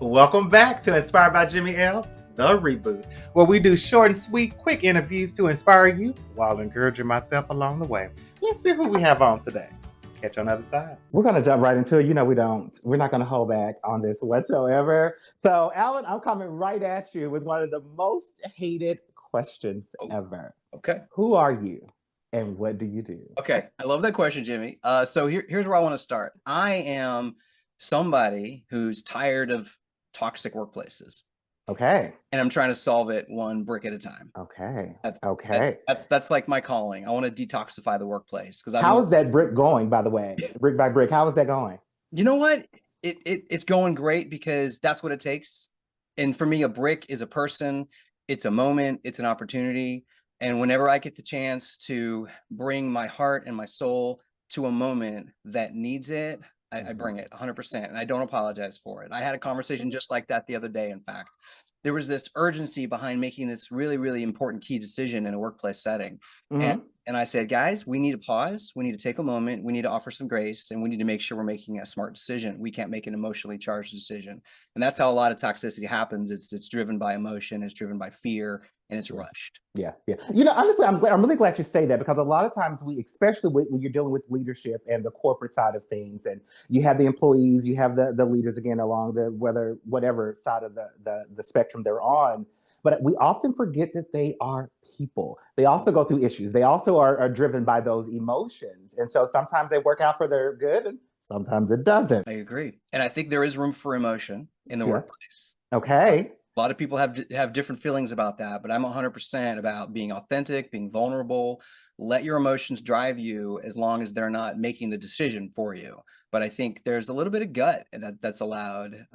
Welcome back to Inspired by Jimmy L, the reboot, where we do short and sweet, quick interviews to inspire you while encouraging myself along the way. Let's see who we have on today. Catch you on the other side. We're going to jump right into it. We're not going to hold back on this whatsoever. So, Alan, I'm coming right at you with one of the most hated questions ever. Okay. Who are you and what do you do? Okay. I love that question, Jimmy. So here's where I want to start. I am somebody who's tired of toxic workplaces. Okay. And I'm trying to solve it one brick at a time. Okay. That's like my calling. I want to detoxify the workplace. How is that brick going, by the way? Brick by brick. How is that going? You know what? It's going great because that's what it takes. And for me, a brick is a person, it's a moment, it's an opportunity. And whenever I get the chance to bring my heart and my soul to a moment that needs it, I bring it 100%, and I don't apologize for it. I had a conversation just like that the other day. In fact, there was this urgency behind making this really, really important key decision in a workplace setting. And I said, guys, we need to pause. We need to take a moment. We need to offer some grace, and we need to make sure we're making a smart decision. We can't make an emotionally charged decision. And that's how a lot of toxicity happens. It's driven by emotion, it's driven by fear, and it's rushed. Yeah. Honestly, I'm really glad you say that, because a lot of times especially when you're dealing with leadership and the corporate side of things, and you have the employees, you have the leaders again along whatever side of the spectrum they're on. But we often forget that they are people. They also go through issues. They also are driven by those emotions. And so sometimes they work out for their good and sometimes it doesn't. I agree. And I think there is room for emotion in the workplace. Okay. A lot of people have different feelings about that, but I'm 100% about being authentic, being vulnerable. Let your emotions drive you as long as they're not making the decision for you. But I think there's a little bit of gut that's allowed.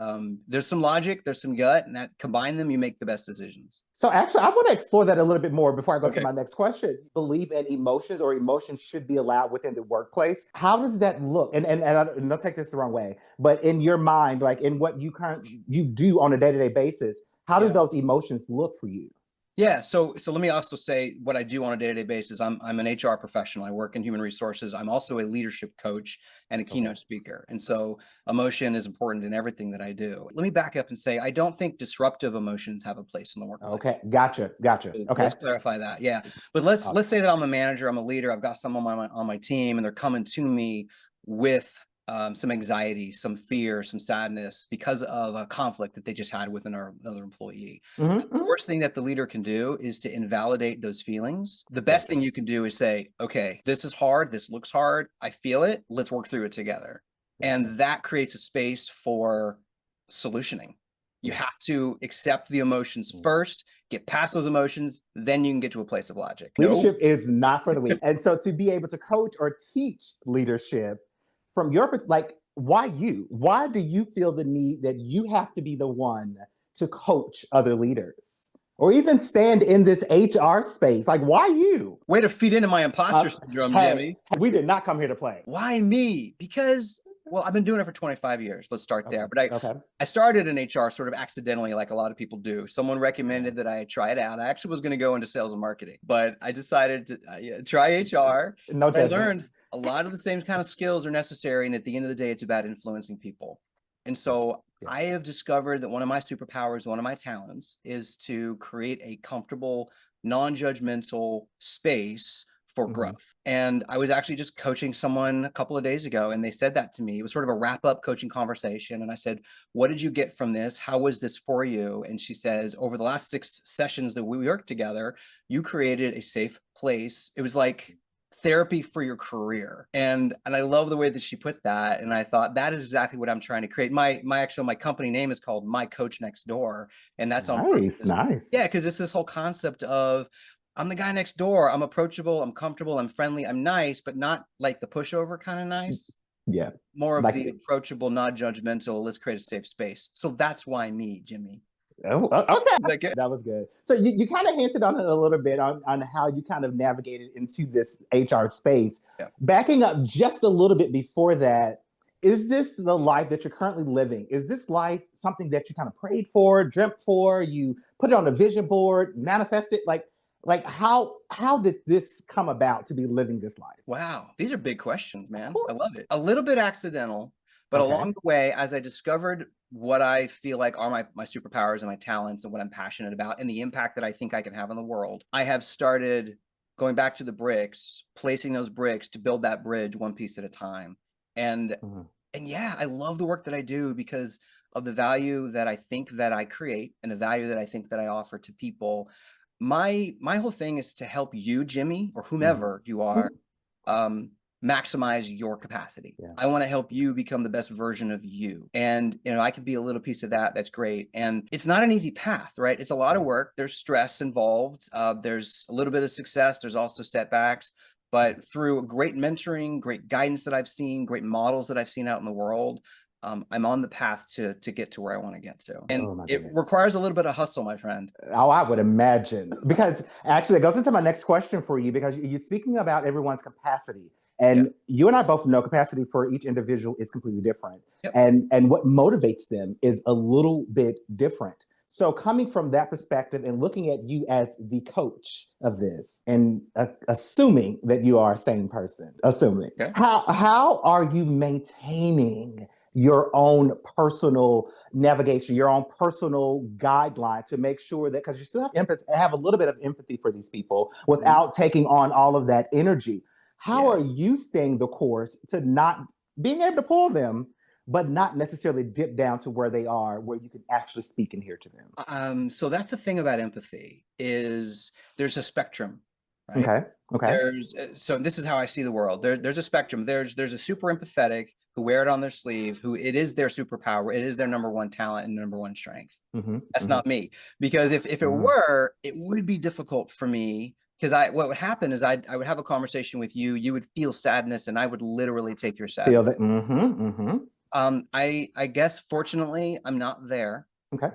There's some logic, there's some gut, and that combine them, you make the best decisions. So actually, I want to explore that a little bit more before I go to my next question. Believe in emotions, or emotions should be allowed within the workplace. How does that look? And don't take this the wrong way, but in your mind, like in what you do on a day-to-day basis, how do those emotions look for you? Yeah. So let me also say what I do on a day-to-day basis. I'm an HR professional. I work in human resources. I'm also a leadership coach and a keynote speaker. And so emotion is important in everything that I do. Let me back up and say, I don't think disruptive emotions have a place in the workplace. Okay. Gotcha. Okay. Let's clarify that. Yeah. But let's say that I'm a manager, I'm a leader, I've got someone on my team, and they're coming to me with some anxiety, some fear, some sadness because of a conflict that they just had with another employee. The worst thing that the leader can do is to invalidate those feelings. The best thing you can do is say, okay, this is hard. This looks hard. I feel it. Let's work through it together. And that creates a space for solutioning. You have to accept the emotions first, get past those emotions, then you can get to a place of logic. Leadership is not for the weak. And so to be able to coach or teach leadership, from your perspective, like, why you? Why do you feel the need that you have to be the one to coach other leaders or even stand in this HR space? Like, why you? Way to feed into my imposter syndrome, Jimmy. We did not come here to play. Why me? Because, well, I've been doing it for 25 years. Let's start there. But I started in HR sort of accidentally, like a lot of people do. Someone recommended that I try it out. I actually was going to go into sales and marketing, but I decided to try HR. No judgment. I learned a lot of the same kind of skills are necessary. And at the end of the day, it's about influencing people. And so I have discovered that one of my superpowers, one of my talents, is to create a comfortable, non-judgmental space for growth. And I was actually just coaching someone a couple of days ago, and they said that to me. It was sort of a wrap-up coaching conversation. And I said, what did you get from this? How was this for you? And she says, over the last 6 sessions that we worked together, you created a safe place. It was like therapy for your career. And I love the way that she put that. And I thought that is exactly what I'm trying to create. My company name is called My Coach Next Door. And that's nice. Yeah, because it's this whole concept of I'm the guy next door. I'm approachable. I'm comfortable. I'm friendly. I'm nice, but not like the pushover kind of nice. Yeah. More of the approachable, not judgmental. Let's create a safe space. So that's why me, Jimmy. Oh, okay. That was good. So you kind of hinted on it a little bit on how you kind of navigated into this HR space. Yeah. Backing up just a little bit before that, is this the life that you're currently living? Is this life something that you kind of prayed for, dreamt for, you put it on a vision board, manifested? Like how did this come about to be living this life? Wow. These are big questions, man. I love it. A little bit accidental, But Okay. along the way, as I discovered what I feel like are my superpowers and my talents and what I'm passionate about and the impact that I think I can have on the world, I have started going back to the bricks, placing those bricks to build that bridge one piece at a time. And Mhm. and yeah, I love the work that I do because of the value that I think that I create and the value that I think that I offer to people. My whole thing is to help you, Jimmy, or whomever you are, um, maximize your capacity. Yeah. I want to help you become the best version of you. And, I can be a little piece of that. That's great. And it's not an easy path, right? It's a lot of work. There's stress involved. There's a little bit of success. There's also setbacks. But through great mentoring, great guidance that I've seen, great models that I've seen out in the world, I'm on the path to get to where I want to get to. And Oh my it goodness. requires a little bit of hustle, my friend. Oh, I would imagine. Because actually, it goes into my next question for you, because you're speaking about everyone's capacity. And you and I both know capacity for each individual is completely different. Yep. And what motivates them is a little bit different. So coming from that perspective and looking at you as the coach of this, and assuming that you are a sane person, Okay. how are you maintaining your own personal navigation, your own personal guideline to make sure that, because you still have a little bit of empathy for these people without taking on all of that energy. How are you staying the course to not being able to pull them, but not necessarily dip down to where they are, where you can actually speak and hear to them? So that's the thing about empathy is there's a spectrum, right? Okay. So this is how I see the world. There's a spectrum. There's a super empathetic who wear it on their sleeve, who it is their superpower. It is their number one talent and number one strength. That's not me, because if it were, it would be difficult for me. Because what would happen is I would have a conversation with you. You would feel sadness, and I would literally take your sadness. Feel that. I guess fortunately I'm not there. Okay.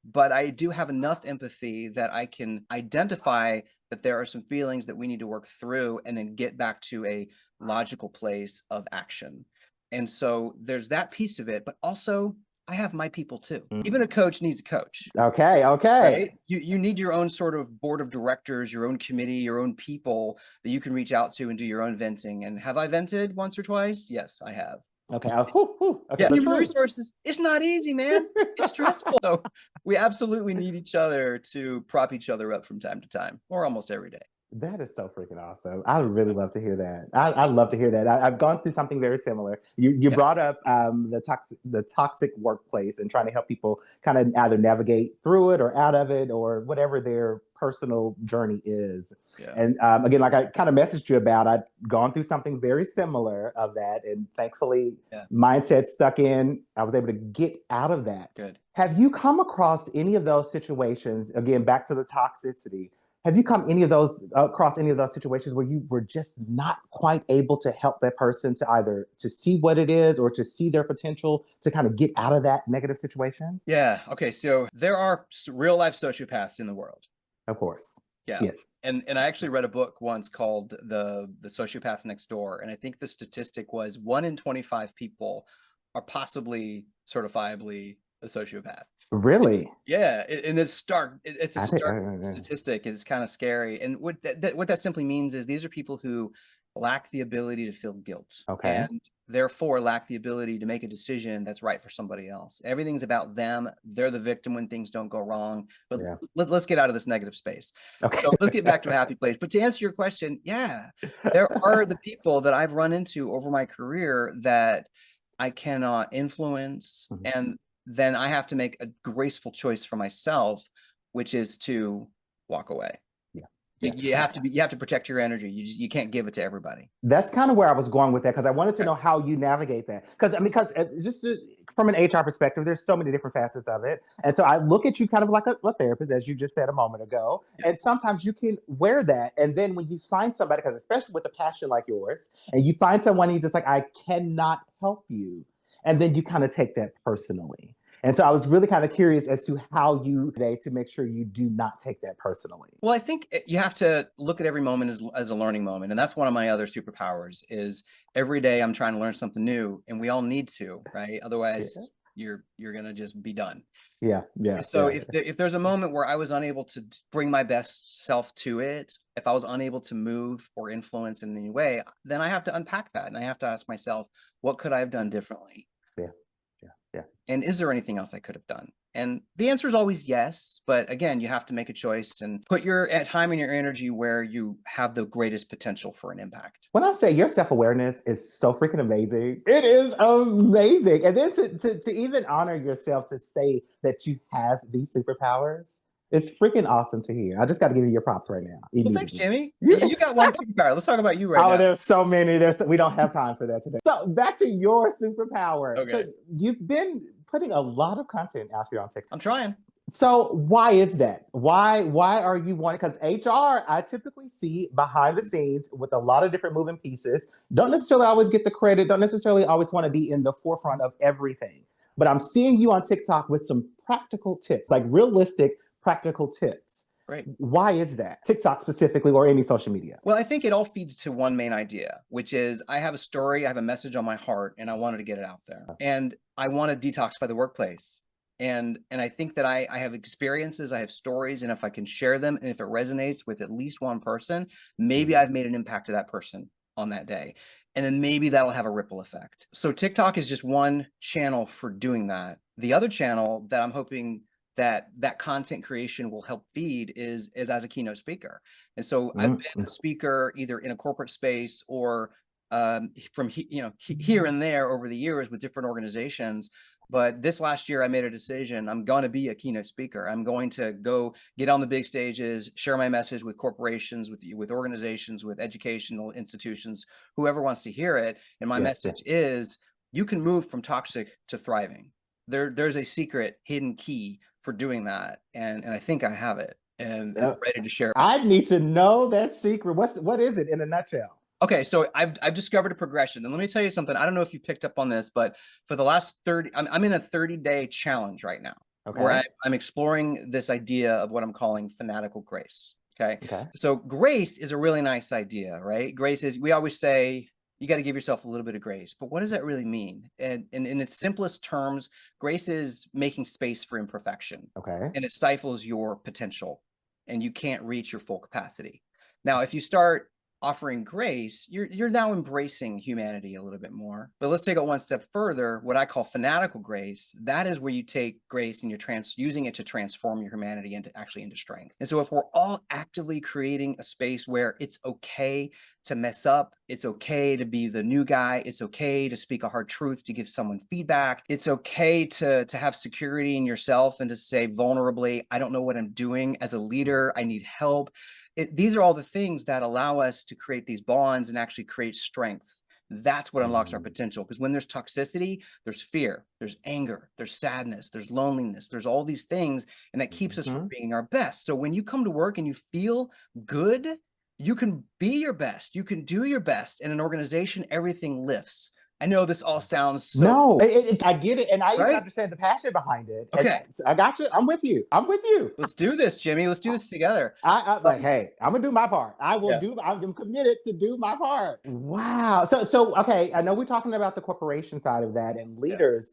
But I do have enough empathy that I can identify that there are some feelings that we need to work through and then get back to a logical place of action. And so there's that piece of it, but also I have my people too. Even a coach needs a coach. Okay. Right? You need your own sort of board of directors, your own committee, your own people that you can reach out to and do your own venting. And have I vented once or twice? Yes, I have. Okay. Okay. Yeah, human resources, it's not easy, man. It's stressful. So we absolutely need each other to prop each other up from time to time, or almost every day. That is so freaking awesome. I would really love to hear that. I love to hear that. I've gone through something very similar. You brought up the toxic workplace and trying to help people kind of either navigate through it or out of it or whatever their personal journey is. Yeah. And again, like I kind of messaged you about, I'd gone through something very similar of that. And thankfully, mindset stuck in. I was able to get out of that. Good. Have you come across any of those situations, again, back to the toxicity? Have you come across any of those situations where you were just not quite able to help that person to either to see what it is or to see their potential to kind of get out of that negative situation? Yeah. Okay. So there are real life sociopaths in the world. Of course. Yeah. Yes. And I actually read a book once called The Sociopath Next Door. And I think the statistic was 1 in 25 people are possibly certifiably a sociopath. Really? Yeah, and it's stark. It's a stark I statistic. It's kind of scary. And what that simply means is these are people who lack the ability to feel guilt, and therefore lack the ability to make a decision that's right for somebody else. Everything's about them. They're the victim when things don't go wrong. But let's get out of this negative space. Okay. So let's get back to a happy place. But to answer your question, yeah, there are the people that I've run into over my career that I cannot influence, and then I have to make a graceful choice for myself, which is to walk away. You have to protect your energy. You can't give it to everybody. That's kind of where I was going with that, because I wanted to know how you navigate that. Because just from an HR perspective, there's so many different facets of it. And so I look at you kind of like a therapist, as you just said a moment ago. And sometimes you can wear that. And then when you find somebody, because especially with a passion like yours, and you find someone and you're just like, I cannot help you. And then you kind of take that personally. And so I was really kind of curious as to how you today to make sure you do not take that personally. Well, I think you have to look at every moment as a learning moment. And that's one of my other superpowers is every day I'm trying to learn something new, and we all need to, right? Otherwise you're going to just be done. So if there's a moment where I was unable to bring my best self to it, if I was unable to move or influence in any way, then I have to unpack that. And I have to ask myself, what could I have done differently? Yeah. Yeah. Yeah. And is there anything else I could have done? And the answer is always yes. But again, you have to make a choice and put your time and your energy where you have the greatest potential for an impact. When I say your self-awareness is so freaking amazing, it is amazing. And then to even honor yourself to say that you have these superpowers, it's freaking awesome to hear. I just got to give you your props right now. Well, thanks, Jimmy. You got one superpower. Let's talk about you right now. There's so many. We don't have time for that today. So back to your superpower. Okay. So you've been putting a lot of content out here on TikTok. I'm trying. So why is that? Why are you wanting? Because HR, I typically see behind the scenes with a lot of different moving pieces. Don't necessarily always get the credit. Don't necessarily always want to be in the forefront of everything. But I'm seeing you on TikTok with some practical tips, like realistic practical tips. Right. Why is that? TikTok specifically, or any social media? Well, I think it all feeds to one main idea, which is I have a story, I have a message on my heart, and I wanted to get it out there. And I want to detoxify the workplace. And I think that I have experiences, I have stories, and if I can share them, and if it resonates with at least one person, maybe I've made an impact to that person on that day. And then maybe that'll have a ripple effect. So TikTok is just one channel for doing that. The other channel that I'm hoping that content creation will help feed is as a keynote speaker. And so I've been a speaker either in a corporate space or from here and there over the years with different organizations. But this last year, I made a decision. I'm going to be a keynote speaker. I'm going to go get on the big stages, share my message with corporations, with organizations, with educational institutions, whoever wants to hear it. And my message is, you can move from toxic to thriving. There's a secret hidden key for doing that. And I think I have it, and I'm ready to share it. I need to know that secret. What is it in a nutshell? Okay, so I've discovered a progression, and let me tell you something. I don't know if you picked up on this, but for the last 30, I'm in a 30-day challenge right now, where I'm exploring this idea of what I'm calling fanatical grace. Okay. So grace is a really nice idea, right? Grace is, we always say, you got to give yourself a little bit of grace, but what does that really mean? And in its simplest terms, grace is making space for imperfection. And it stifles your potential, and you can't reach your full capacity. Now, if you start offering grace, you're now embracing humanity a little bit more. But let's take it one step further. What I call fanatical grace, that is where you take grace and you're using it to transform your humanity into strength. And so if we're all actively creating a space where it's okay to mess up, it's okay to be the new guy, it's okay to speak a hard truth, to give someone feedback, it's okay to have security in yourself and to say vulnerably, I don't know what I'm doing as a leader, I need help. These are all the things that allow us to create these bonds and actually create strength. That's what unlocks our potential. Because when there's toxicity, there's fear, there's anger, there's sadness, there's loneliness, there's all these things, and that keeps us from being our best. So when you come to work and you feel good, you can be your best, you can do your best. In an organization, everything lifts. I know this all sounds so... No, I get it. And I even understand the passion behind it. Okay. I got you. I'm with you. Let's do this, Jimmy. Let's do this together. Hey, I'm going to do my part. I'm committed to do my part. Wow. So, okay. I know we're talking about the corporation side of that and leaders.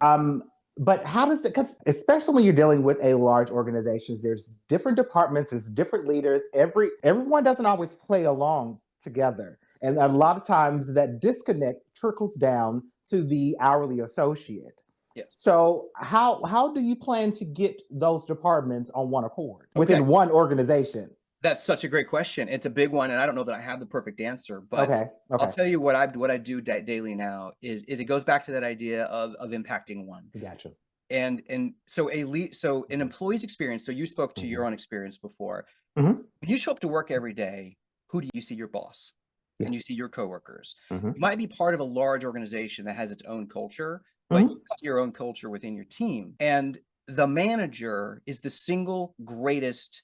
But how does it, because especially when you're dealing with a large organizations, there's different departments, there's different leaders. Everyone doesn't always play along together. And a lot of times that disconnect trickles down to the hourly associate. Yes. So how do you plan to get those departments on one accord within one organization? That's such a great question. It's a big one, and I don't know that I have the perfect answer, but I'll tell you what I do daily now is it goes back to that idea of impacting one. Gotcha. And so an employee's experience, so you spoke to your own experience before. When you show up to work every day, who do you see? Your boss. And you see your coworkers. You might be part of a large organization that has its own culture, but you have your own culture within your team. And the manager is the single greatest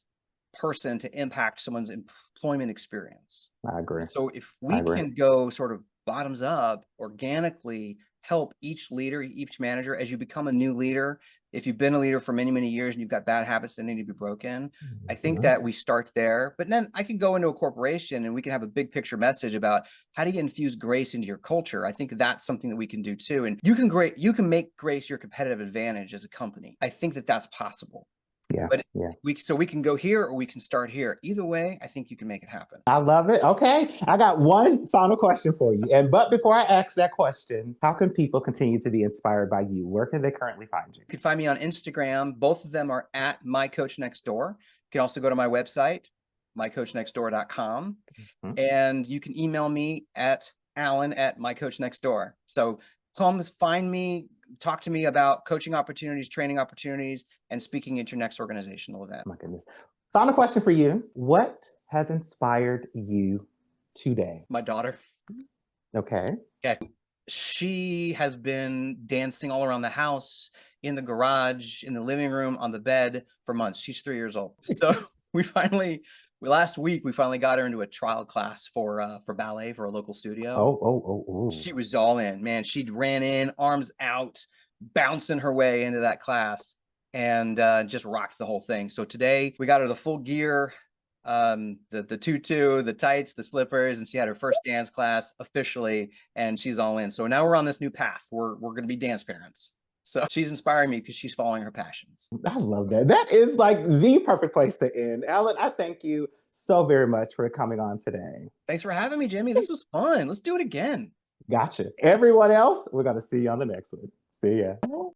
person to impact someone's employment experience. I agree. So if we can go sort of bottoms up, organically help each leader, each manager, as you become a new leader, if you've been a leader for many, many years and you've got bad habits that need to be broken, I think that we start there. But then I can go into a corporation and we can have a big picture message about how do you infuse grace into your culture. I think that's something that we can do too. And you can make grace your competitive advantage as a company. I think that that's possible. Yeah. But Yeah. we can go here or we can start here. Either way, I think you can make it happen. I love it. Okay. I got one final question for you. But before I ask that question, how can people continue to be inspired by you? Where can they currently find you? You can find me on Instagram. Both of them are at My Coach Next Door. You can also go to my website, mycoachnextdoor.com. And you can email me at alan@mycoachnextdoor. So come find me, talk to me about coaching opportunities, training opportunities, and speaking at your next organizational event. Oh my goodness. Final question for you. What has inspired you today? My daughter. Okay. She has been dancing all around the house, in the garage, in the living room, on the bed for months. She's 3 years old. So last week we finally got her into a trial class for ballet for a local studio. Oh. She was all in, man. She ran in, arms out, bouncing her way into that class, and just rocked the whole thing. So today we got her the full gear, the tutu, the tights, the slippers, and she had her first dance class officially, and she's all in. So now we're on this new path. We're going to be dance parents. So she's inspiring me because she's following her passions. I love that. That is like the perfect place to end. Alan, I thank you so very much for coming on today. Thanks for having me, Jimmy. This was fun. Let's do it again. Gotcha. Everyone else, we're going to see you on the next one. See ya.